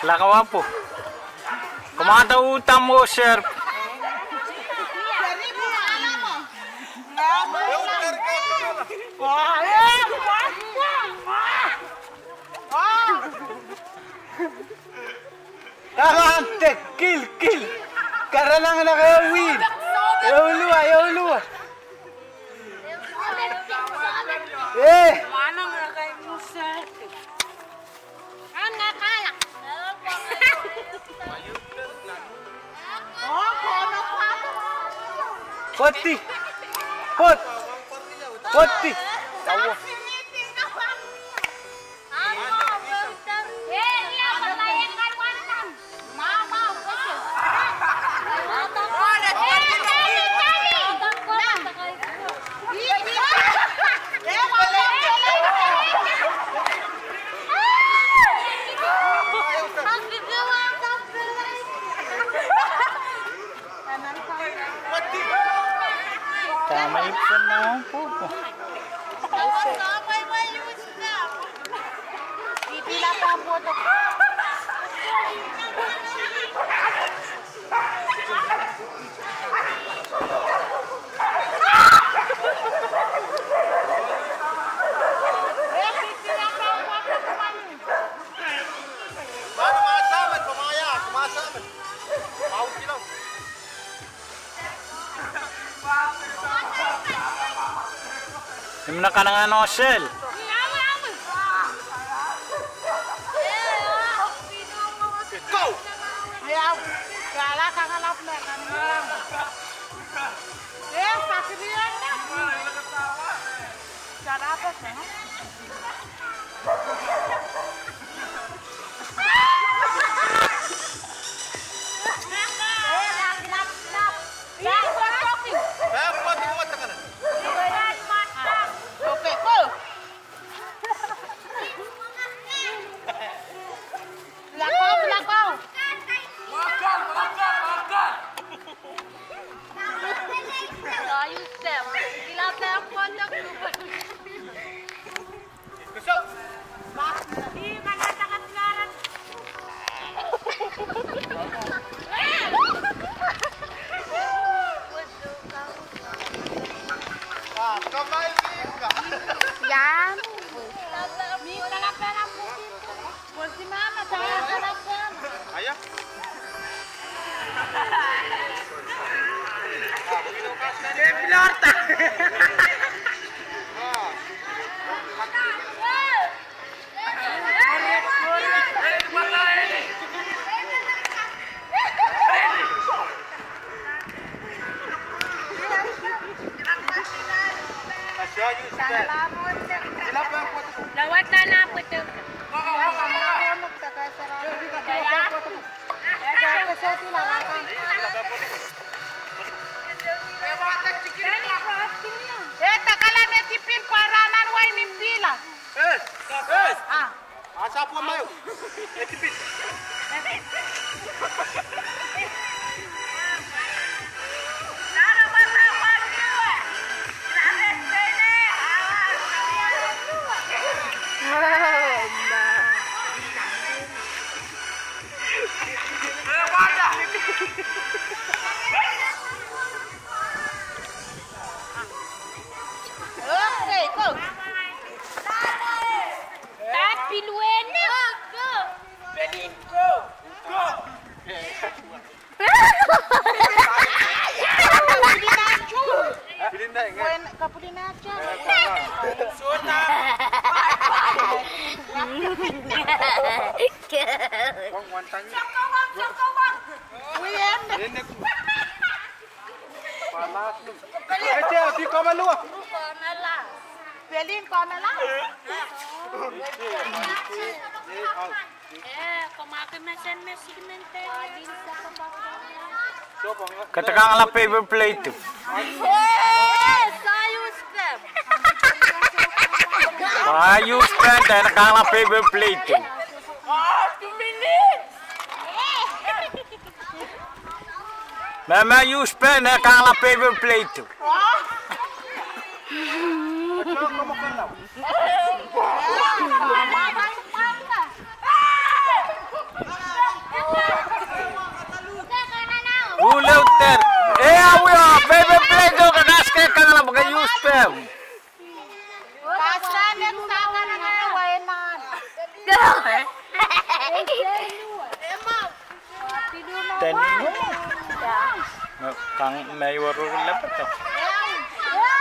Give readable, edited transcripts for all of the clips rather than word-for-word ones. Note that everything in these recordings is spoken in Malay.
Lakawan po. Kumata utang mo, sir. Kakantek, kill. Karena na kayo win. Ayaw luwa. Mana nga kayo musal? Anak kaya. Oh, kono kwato. Poti. Tawa. Tama ipon na po. Pipila pa ang boto. Yung na ka ng ano, Shell. Go! Ayaw. Kala kakalap na kanina. Sakriyan na. Sarapos na. Lawat na po ito. Takalan tipin paranan way nimpila. Asa po mayo. Tipin. Okay, go. Tapi luena. Go. Belin, go. Kapulinacho. Suta. Sokowang. Uyan. Panas. Aja, di kamalua. Belin ko na lang. Kumakin na siya na sigmente. Katakang ala paper plate. Sayos ka. Ayos ka, dahil nakang ala paper plate. 2 minutes. Mama use pen, nakang ala paper plate. Come on, Tenin kang may waro lepat to.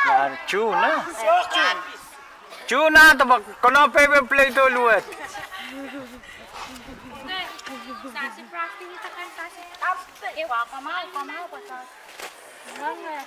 Yan tuna. Tuna to bak kono paper plate to luat. Sasi plastik kita kan sasi. Kamau pasal. Enggak.